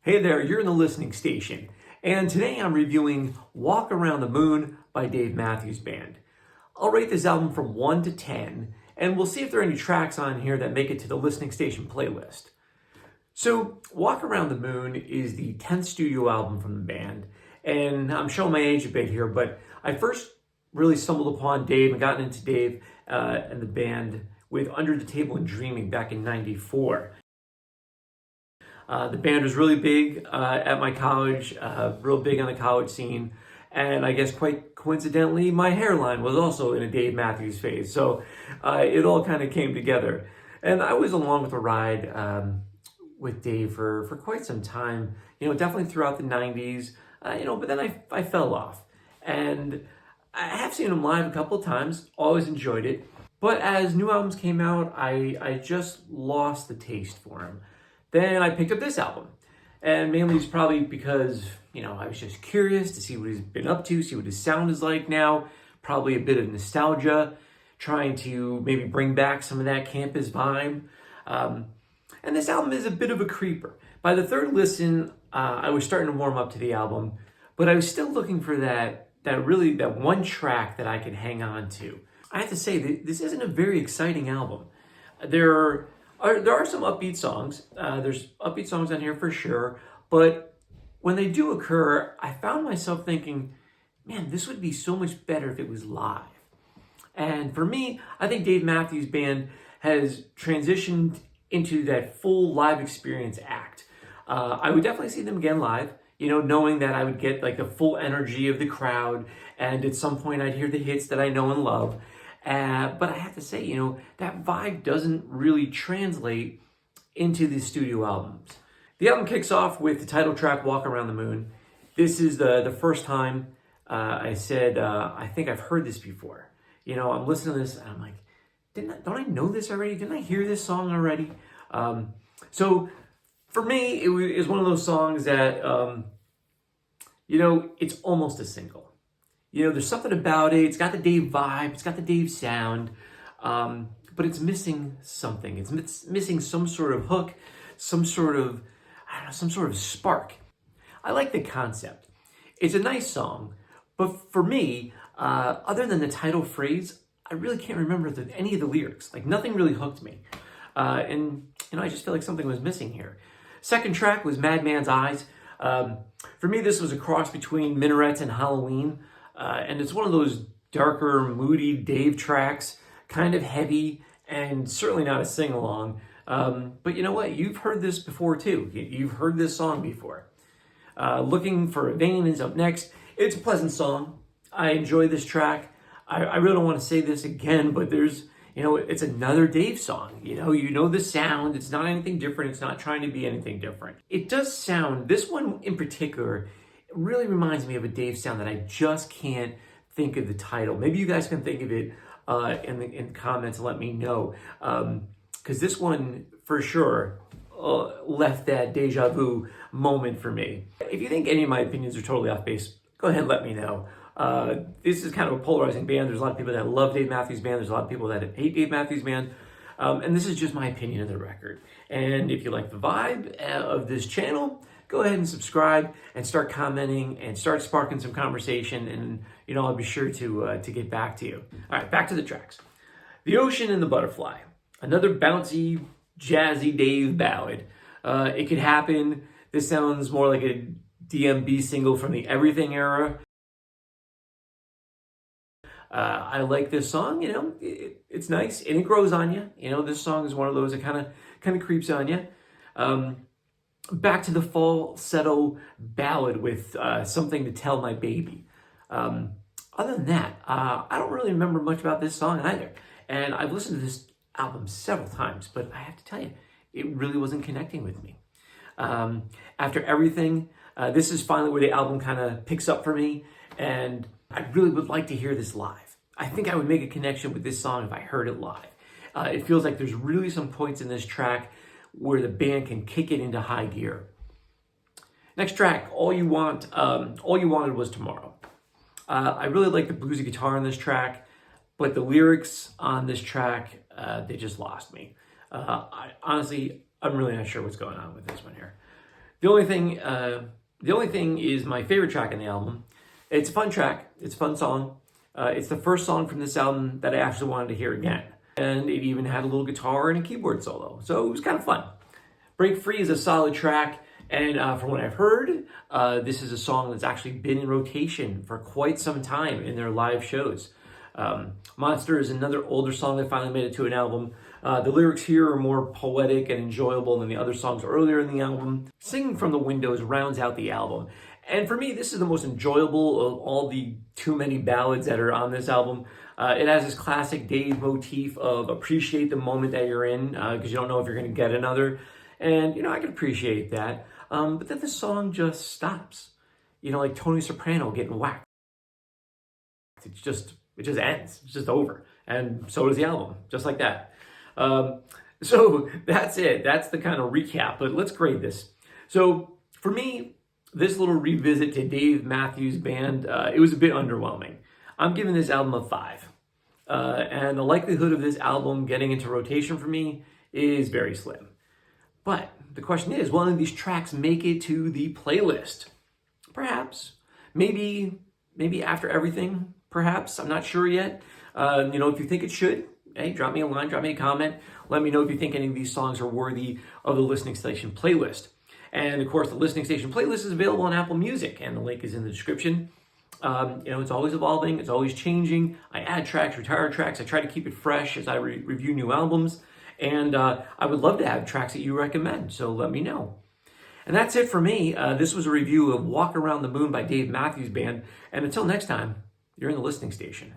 Hey there, you're in the listening station, and today I'm reviewing Walk Around the Moon by Dave Matthews Band. I'll rate this album from 1 to 10, and we'll see if there are any tracks on here that make it to the listening station playlist. So, Walk Around the Moon is the 10th studio album from the band, and I'm showing my age a bit here, but I first really stumbled upon Dave and gotten into Dave and the band with Under the Table and Dreaming back in '94. The band was really big at my college, real big on the college scene. And I guess quite coincidentally, my hairline was also in a Dave Matthews phase. So it all kind of came together. And I was along with the ride with Dave for quite some time, definitely throughout the 90s, but then I fell off. And I have seen him live a couple of times, always enjoyed it. But as new albums came out, I just lost the taste for him. Then I picked up this album, and mainly it's probably because, I was just curious to see what he's been up to, see what his sound is like now, probably a bit of nostalgia, trying to maybe bring back some of that campus vibe. And this album is a bit of a creeper. By the third listen, I was starting to warm up to the album, but I was still looking for that one track that I could hang on to. I have to say, this isn't a very exciting album. There are some upbeat songs. There's upbeat songs on here for sure. But when they do occur, I found myself thinking, man, this would be so much better if it was live. And for me, I think Dave Matthews Band has transitioned into that full live experience act. I would definitely see them again live, knowing that I would get like the full energy of the crowd. And at some point I'd hear the hits that I know and love. But I have to say, that vibe doesn't really translate into the studio albums. The album kicks off with the title track, Walk Around the Moon. This is the first time I said, I think I've heard this before. I'm listening to this and I'm like, don't I know this already? Didn't I hear this song already? So for me, it was one of those songs that, it's almost a single. There's something about it. It's got the Dave vibe. It's got the Dave sound. But it's missing something. It's missing some sort of hook, some sort of spark. I like the concept. It's a nice song. But for me, other than the title phrase, I really can't remember any of the lyrics. Like, nothing really hooked me. And I just feel like something was missing here. Second track was Madman's Eyes. For me, this was a cross between Minarets and Halloween. And it's one of those darker, moody Dave tracks, kind of heavy, and certainly not a sing-along. But you know what? You've heard this before, too. You've heard this song before. Looking for a Vein is up next. It's a pleasant song. I enjoy this track. I really don't want to say this again, but there's, it's another Dave song. You know the sound. It's not anything different. It's not trying to be anything different. It does sound, this one in particular, really reminds me of a Dave sound that I just can't think of the title. Maybe you guys can think of it in the comments and let me know. Because this one, for sure, left that deja vu moment for me. If you think any of my opinions are totally off base, go ahead and let me know. This is kind of a polarizing band. There's a lot of people that love Dave Matthews Band. There's a lot of people that hate Dave Matthews Band. And this is just my opinion of the record. And if you like the vibe of this channel, go ahead and subscribe and start commenting and start sparking some conversation. And, I'll be sure to get back to you. All right, back to the tracks. The Ocean and the Butterfly. Another bouncy, jazzy Dave ballad. It Could Happen. This sounds more like a DMB single from the Everything era. I like this song, it's nice and it grows on you. This song is one of those that kind of creeps on you. Back to the falsetto ballad with Something to Tell My Baby. Other than that, I don't really remember much about this song either. And I've listened to this album several times, but I have to tell you, it really wasn't connecting with me. After Everything, this is finally where the album kind of picks up for me, and I really would like to hear this live. I think I would make a connection with this song if I heard it live. It feels like there's really some points in this track where the band can kick it into high gear. Next track, All You Wanted Was Tomorrow. I really like the bluesy guitar on this track, but the lyrics on this track, they just lost me. Honestly, I'm really not sure what's going on with this one here. The only thing is my favorite track in the album. It's a fun track. It's a fun song. It's the first song from this album that I actually wanted to hear again. And it even had a little guitar and a keyboard solo. So it was kind of fun. Break Free is a solid track. And from what I've heard, this is a song that's actually been in rotation for quite some time in their live shows. Monster is another older song that finally made it to an album. The lyrics here are more poetic and enjoyable than the other songs earlier in the album. Singing from the Windows rounds out the album. And for me, this is the most enjoyable of all the too many ballads that are on this album. It has this classic Dave motif of appreciate the moment that you're in, because you don't know if you're going to get another. And, I can appreciate that. But then the song just stops. Like Tony Soprano getting whacked. It just ends. It's just over. And so does the album, just like that. So that's it. That's the kind of recap. But let's grade this. So for me, this little revisit to Dave Matthews Band, it was a bit underwhelming. I'm giving this album a 5. And the likelihood of this album getting into rotation for me is very slim. But the question is, will any of these tracks make it to the playlist? Perhaps. Maybe after everything, perhaps. I'm not sure yet. If you think it should, hey, drop me a line, drop me a comment. Let me know if you think any of these songs are worthy of the Listening Station playlist. And of course, the Listening Station playlist is available on Apple Music, and the link is in the description. It's always evolving, it's always changing. I add tracks, retire tracks. I try to keep it fresh as I review new albums. And I would love to have tracks that you recommend, so let me know. And that's it for me. This was a review of Walk Around the Moon by Dave Matthews Band. And until next time, you're in the Listening Station.